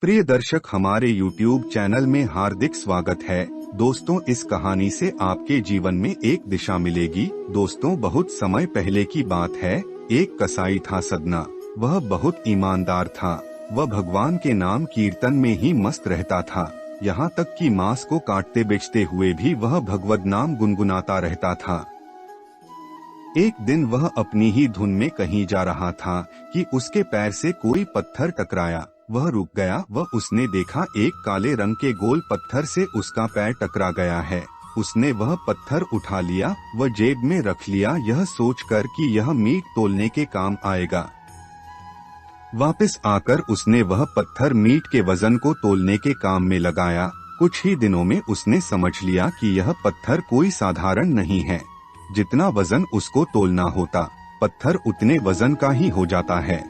प्रिय दर्शक, हमारे YouTube चैनल में हार्दिक स्वागत है। दोस्तों, इस कहानी से आपके जीवन में एक दिशा मिलेगी। दोस्तों, बहुत समय पहले की बात है। एक कसाई था सदना। वह बहुत ईमानदार था। वह भगवान के नाम कीर्तन में ही मस्त रहता था। यहाँ तक कि मांस को काटते बेचते हुए भी वह भगवद नाम गुनगुनाता रहता था। एक दिन वह अपनी ही धुन में कहीं जा रहा था कि उसके पैर से कोई पत्थर टकराया। वह रुक गया। उसने देखा एक काले रंग के गोल पत्थर से उसका पैर टकरा गया है। उसने वह पत्थर उठा लिया, वह जेब में रख लिया, यह सोचकर कि यह मीट तोलने के काम आएगा। वापस आकर उसने वह पत्थर मीट के वजन को तोलने के काम में लगाया। कुछ ही दिनों में उसने समझ लिया कि यह पत्थर कोई साधारण नहीं है। जितना वजन उसको तोलना होता, पत्थर उतने वजन का ही हो जाता है।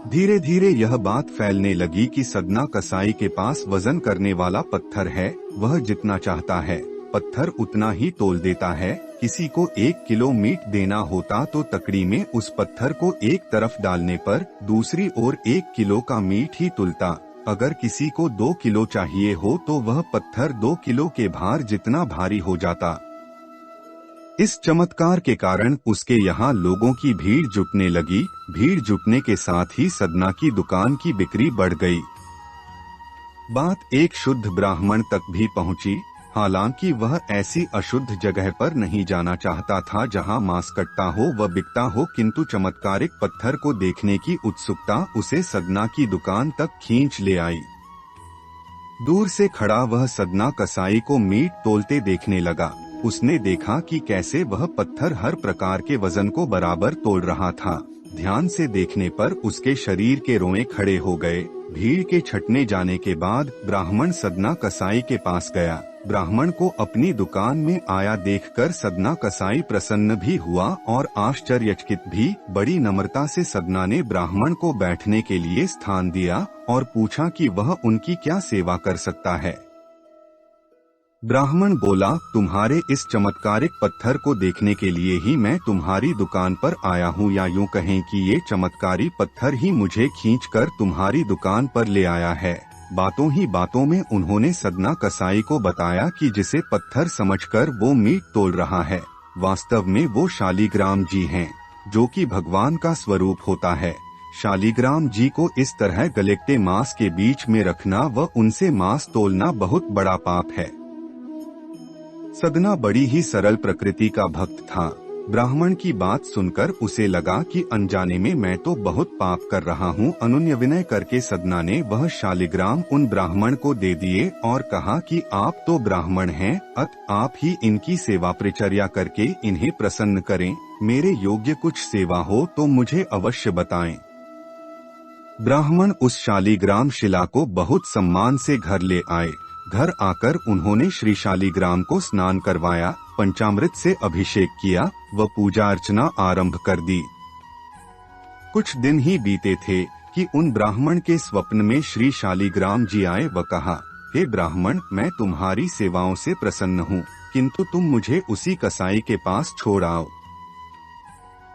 धीरे धीरे यह बात फैलने लगी कि सदना कसाई के पास वजन करने वाला पत्थर है। वह जितना चाहता है पत्थर उतना ही तोल देता है। किसी को 1 किलो मीट देना होता तो तकड़ी में उस पत्थर को एक तरफ डालने पर दूसरी ओर 1 किलो का मीट ही तुलता। अगर किसी को 2 किलो चाहिए हो तो वह पत्थर 2 किलो के भार जितना भारी हो जाता। इस चमत्कार के कारण उसके यहाँ लोगों की भीड़ जुटने लगी। भीड़ जुटने के साथ ही सदना की दुकान की बिक्री बढ़ गई। बात एक शुद्ध ब्राह्मण तक भी पहुँची। हालांकि वह ऐसी अशुद्ध जगह पर नहीं जाना चाहता था जहाँ मांस कटता हो व बिकता हो, किंतु चमत्कारिक पत्थर को देखने की उत्सुकता उसे सदना की दुकान तक खींच ले आई। दूर से खड़ा वह सदना कसाई को मीट तोलते देखने लगा। उसने देखा कि कैसे वह पत्थर हर प्रकार के वजन को बराबर तोल रहा था। ध्यान से देखने पर उसके शरीर के रोए खड़े हो गए। भीड़ के छटने जाने के बाद ब्राह्मण सदना कसाई के पास गया। ब्राह्मण को अपनी दुकान में आया देखकर सदना कसाई प्रसन्न भी हुआ और आश्चर्यचकित भी। बड़ी नम्रता से सदना ने ब्राह्मण को बैठने के लिए स्थान दिया और पूछा कि वह उनकी क्या सेवा कर सकता है। ब्राह्मण बोला, तुम्हारे इस चमत्कारिक पत्थर को देखने के लिए ही मैं तुम्हारी दुकान पर आया हूँ, या यूँ कहें कि ये चमत्कारी पत्थर ही मुझे खींचकर तुम्हारी दुकान पर ले आया है। बातों ही बातों में उन्होंने सदना कसाई को बताया कि जिसे पत्थर समझकर वो मीट तोल रहा है, वास्तव में वो शालिग्राम जी हैं, जो कि भगवान का स्वरूप होता है। शालिग्राम जी को इस तरह गलेक्टे मांस के बीच में रखना व उनसे मांस तोलना बहुत बड़ा पाप है। सदना बड़ी ही सरल प्रकृति का भक्त था। ब्राह्मण की बात सुनकर उसे लगा कि अनजाने में मैं तो बहुत पाप कर रहा हूँ। अनुनय विनय करके सदना ने वह शालिग्राम उन ब्राह्मण को दे दिए और कहा कि आप तो ब्राह्मण हैं, आप ही इनकी सेवा परिचर्या करके इन्हें प्रसन्न करें। मेरे योग्य कुछ सेवा हो तो मुझे अवश्य बताएं। ब्राह्मण उस शालिग्राम शिला को बहुत सम्मान से घर ले आए। घर आकर उन्होंने श्री शालिग्राम को स्नान करवाया, पंचामृत से अभिषेक किया व पूजा अर्चना आरंभ कर दी। कुछ दिन ही बीते थे कि उन ब्राह्मण के स्वप्न में श्री शालिग्राम जी आए व कहा, हे ब्राह्मण, मैं तुम्हारी सेवाओं से प्रसन्न हूँ, किंतु तुम मुझे उसी कसाई के पास छोड़ आओ।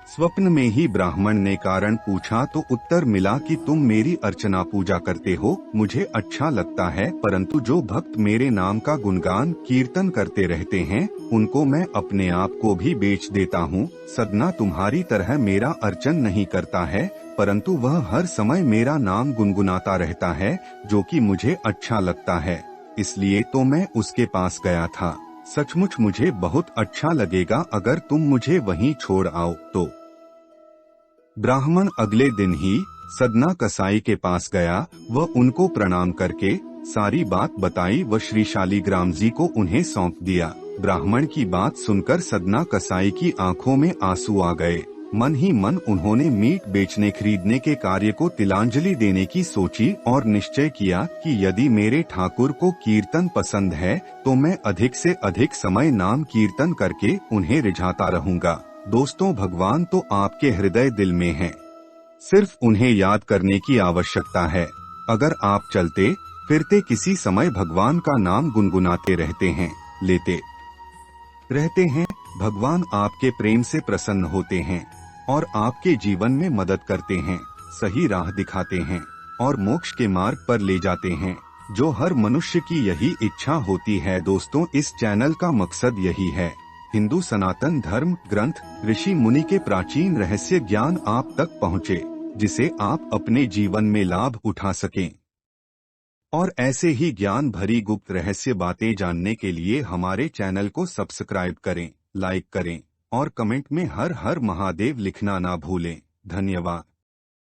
स्वप्न में ही ब्राह्मण ने कारण पूछा तो उत्तर मिला कि तुम मेरी अर्चना पूजा करते हो, मुझे अच्छा लगता है, परंतु जो भक्त मेरे नाम का गुणगान कीर्तन करते रहते हैं उनको मैं अपने आप को भी बेच देता हूँ। सदना तुम्हारी तरह मेरा अर्चन नहीं करता है, परंतु वह हर समय मेरा नाम गुनगुनाता रहता है, जो कि मुझे अच्छा लगता है, इसलिए तो मैं उसके पास गया था। सचमुच मुझे बहुत अच्छा लगेगा अगर तुम मुझे वहीं छोड़ आओ तो। ब्राह्मण अगले दिन ही सदना कसाई के पास गया व उनको प्रणाम करके सारी बात बताई व श्री शालिग्राम जी को उन्हें सौंप दिया। ब्राह्मण की बात सुनकर सदना कसाई की आंखों में आंसू आ गए। मन ही मन उन्होंने मीट बेचने खरीदने के कार्य को तिलांजलि देने की सोची और निश्चय किया कि यदि मेरे ठाकुर को कीर्तन पसंद है तो मैं अधिक से अधिक समय नाम कीर्तन करके उन्हें रिझाता रहूंगा। दोस्तों, भगवान तो आपके हृदय दिल में हैं, सिर्फ उन्हें याद करने की आवश्यकता है। अगर आप चलते फिरते किसी समय भगवान का नाम गुनगुनाते रहते हैं, लेते रहते हैं, भगवान आपके प्रेम से प्रसन्न होते हैं और आपके जीवन में मदद करते हैं, सही राह दिखाते हैं और मोक्ष के मार्ग पर ले जाते हैं, जो हर मनुष्य की यही इच्छा होती है। दोस्तों, इस चैनल का मकसद यही है, हिंदू सनातन धर्म ग्रंथ, ऋषि मुनि के प्राचीन रहस्य ज्ञान आप तक पहुँचे, जिसे आप अपने जीवन में लाभ उठा सकें। और ऐसे ही ज्ञान भरी गुप्त रहस्य बातें जानने के लिए हमारे चैनल को सब्सक्राइब करें, लाइक करें और कमेंट में हर हर महादेव लिखना ना भूलें। धन्यवाद।